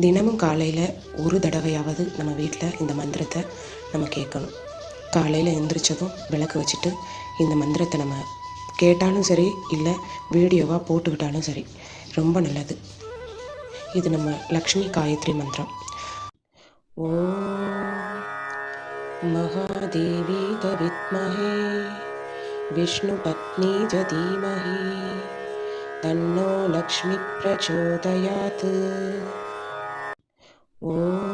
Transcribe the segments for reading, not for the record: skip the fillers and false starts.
தினமும் காலையில் ஒரு தடவையாவது நம்ம வீட்டில் இந்த மந்திரத்தை நம்ம கேட்கணும். காலையில் எழுந்திரிச்சதும் விளக்கு வச்சுட்டு இந்த மந்திரத்தை நம்ம கேட்டாலும் சரி, இல்லை வீடியோவாக போட்டுக்கிட்டாலும் சரி, ரொம்ப நல்லது. இது நம்ம லக்ஷ்மி காயத்ரி மந்திரம். ஓம் மகாதேவி வித்மஹே விஷ்ணு பத்னி தீமஹி தன்னோ லக்ஷ்மி பிரச்சோதயாத். ஓம்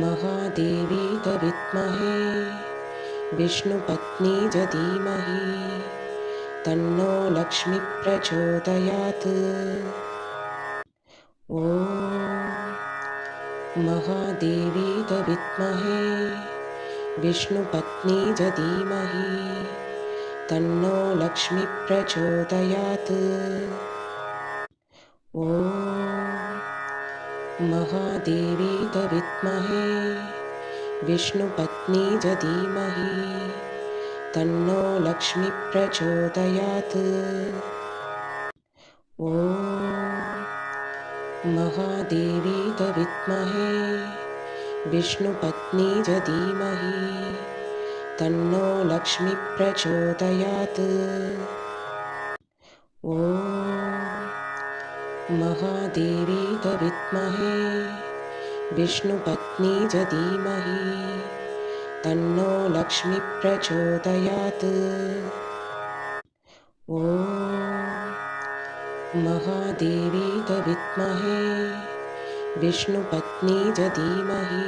மகாதேவி வித்மஹே விஷ்ணு பத்னி தீமஹி தன்னோ லக்ஷ்மி பிரச்சோதயாத். ஓம் மகாதேவி வித்மஹே விஷ்ணு பத்னி தீமஹி தன்னோ லக்ஷ்மி பிரச்சோதயாத். ஓம் மகாதேவி வித்மஹே விஷ்ணு பத்னி தீமஹி தன்னோ லக்ஷ்மி பிரச்சோதயாத். ஓம் மகாதேவி வித்மஹே விஷ்ணு பத்னி தீமஹி தன்னோ லக்ஷ்மி பிரச்சோதயாத். ஓம் மகாதேவி வித்மஹே விஷ்ணு பத்னி தீமஹி தன்னோ லக்ஷ்மி பிரச்சோதயாத். ஓம் மகாதேவி வித்மஹே விஷ்ணு பத்னி தீமஹி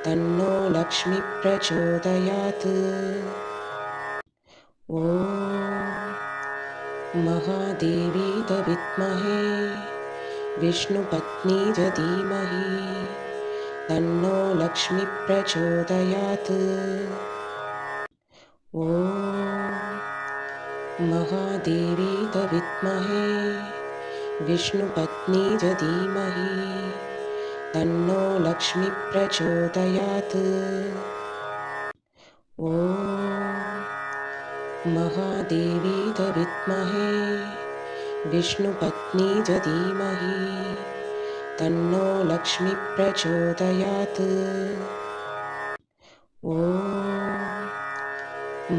தன்னோ லக்ஷ்மி பிரச்சோதயாத். ஓம் மகாதேவி வித்மஹே விஷ்ணு பத்னி தீமஹி தன்னோ லக்ஷ்மி பிரச்சோதயாத். ஓம் மகாதேவி வித்மஹே விஷ்ணு பத்னி தீமஹி தன்னோ லக்ஷ்மி பிரச்சோதயாத். ஓம் மகாதேவி வித்மஹே விஷ்ணு பத்னி தீமஹி தன்னோ லக்ஷ்மி பிரச்சோதயாத். ஓம்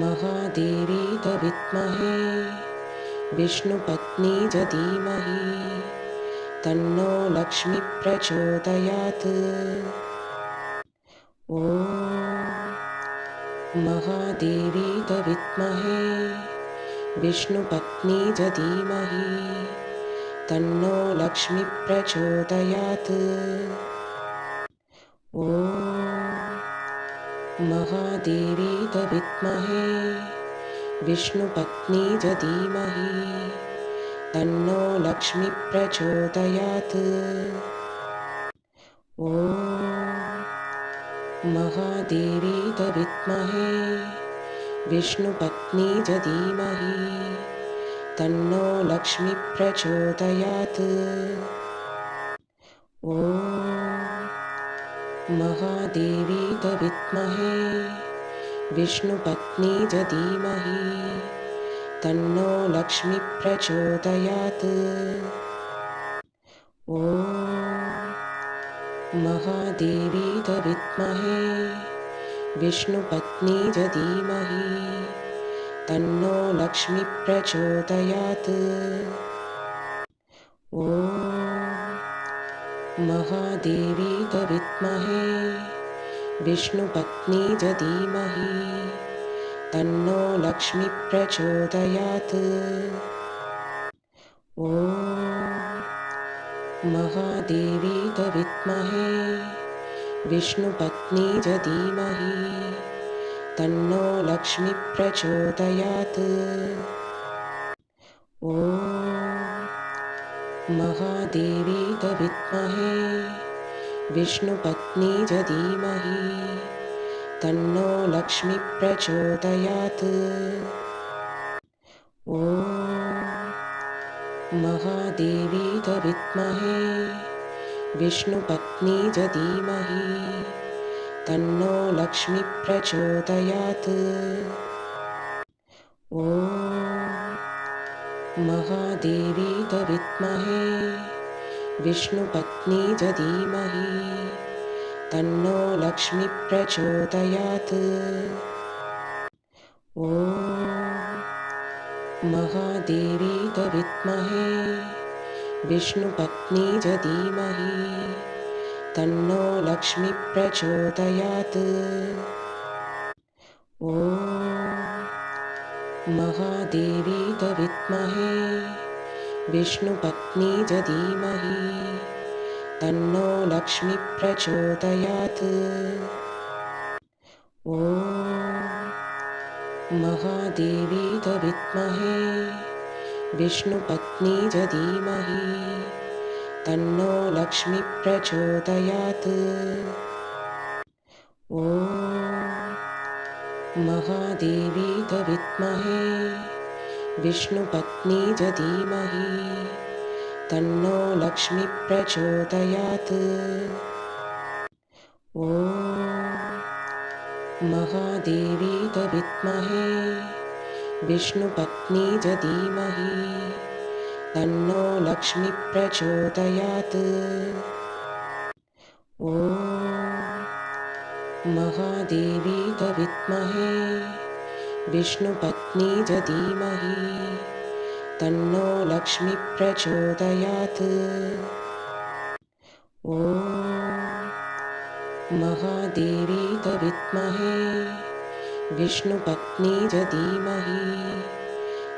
மகாதேவி வித்மஹே விஷ்ணு பத்னி தீமஹி தன்னோ லக்ஷ்மி பிரச்சோதயாத். ஓம் மகாதேவி வித்மஹே விஷ்ணு பத்னி தீமஹி தன்னோ லக்ஷ்மி பிரச்சோதயாத். ஓம் மகாதேவி வித்மஹே விஷ்ணு பத்னி தீமஹி தன்னோ லக்ஷ்மி பிரச்சோதயாத். ஓம் மகாதேவி வித்மஹே விஷ்ணு பத்னி தீமஹி தன்னோ லக்ஷ்மி பிரச்சோதயாத். ஓம் மகாதேவி வித்மஹே விஷ்ணு பத்னி தீமஹி தன்னோ லக்ஷ்மி பிரச்சோதயாத். ஓம் மகாதேவி வித்மஹே விஷ்ணு பத்னி தீமஹி தன்னோ லக்ஷ்மி பிரச்சோதயாத். ஓம் மகாதேவி வித்மஹே விஷ்ணு பத்னி தீமஹி தன்னோ லக்ஷ்மி பிரச்சோதயாத். ஓம் மகாதேவி வித்மஹே விஷ்ணு பத்னி தீமஹி தன்னோ லக்ஷ்மி பிரச்சோதயாத். ஓம் மகாதேவி வித்மஹே விஷ்ணு பத்னி தீமஹி தன்னோ லக்ஷ்மி பிரச்சோதயாத். ஓம் மகாதேவி வித்மஹே விஷ்ணு பத்னி தீமஹி தன்னோ லக்ஷ்மி பிரச்சோதயாத். ஓம் மகாதேவி வித்மஹே विष्णुपत्नी च धीमहि तन्नो लक्ष्मी प्रचोदयात्। ॐ महादेवी च विद्महे विष्णुपत्नी च धीमहि तन्नो लक्ष्मी प्रचोदयात्। ॐ महादेवी च विद्महे विष्णुपत्नी च धीमहि तन्नो लक्ष्मी प्रचोदयात्। ॐ महादेवी च विद्महे विष्णुपत्नी च धीमहि तन्नो लक्ष्मी प्रचोदयात्। ॐ महादेवी च विद्महे विष्णुपत्नी च धीमहि तन्नो लक्ष्मी प्रचोदयात्। ॐ महादेवी च विद्महे विष्णुपत्नी च धीमहि तन्नो लक्ष्मी प्रचोदयात्। ॐ महादेवी च विद्महे विष्णुपत्नी च धीमहि तन्नो लक्ष्मी प्रचोदयात्। ॐ महादेवी च विद्महे विष्णुपत्नी च धीमहि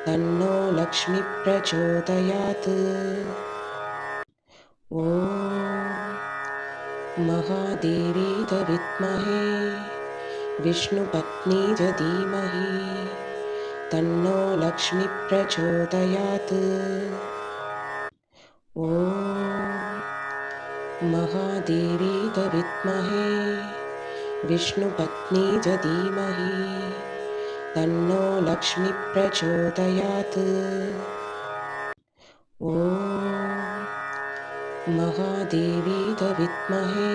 तन्नो लक्ष्मी प्रचोदयात्। ॐ महादेवी च विद्महे विष्णुपत्नी च धीमहि तन्नो लक्ष्मी प्रचोदयात्। ॐ महादेवी च विद्महे विष्णुपत्नी च धीमहि तन्नो लक्ष्मी प्रचोदयात्। ॐ महादेवी च विद्महे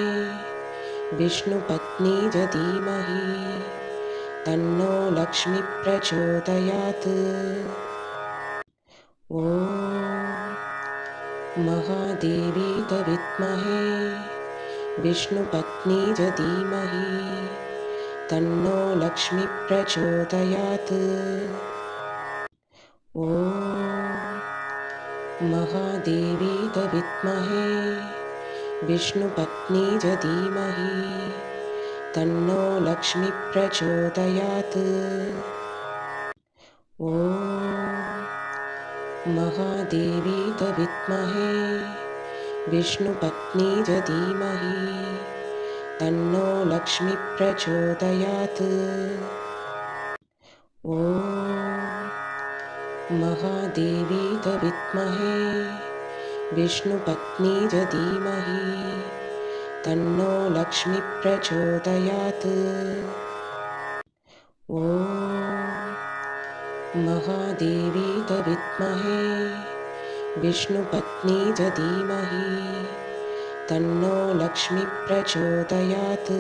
विष्णुपत्नी च धीमहि तन्नो लक्ष्मी प्रचोदयात्। ॐ महादेवी च विद्महे विष्णुपत्नी च धीमहि तन्नो लक्ष्मी प्रचोदयात्। ॐ महादेवी च विद्महे विष्णुपत्नी च धीमहि तन्नो लक्ष्मी प्रचोदयात्। ॐ महादेवी च विद्महे विष्णुपत्नी च धीमहि तन्नो लक्ष्मी प्रचोदयात्। ॐ महादेवी च विद्महे विष्णुपत्नी च धीमहि तन्नो लक्ष्मी प्रचोदयात्। ॐ महादेवी च विद्महे विष्णुपत्नी च धीमहि तन्नो लक्ष्मी प्रचोदयात्।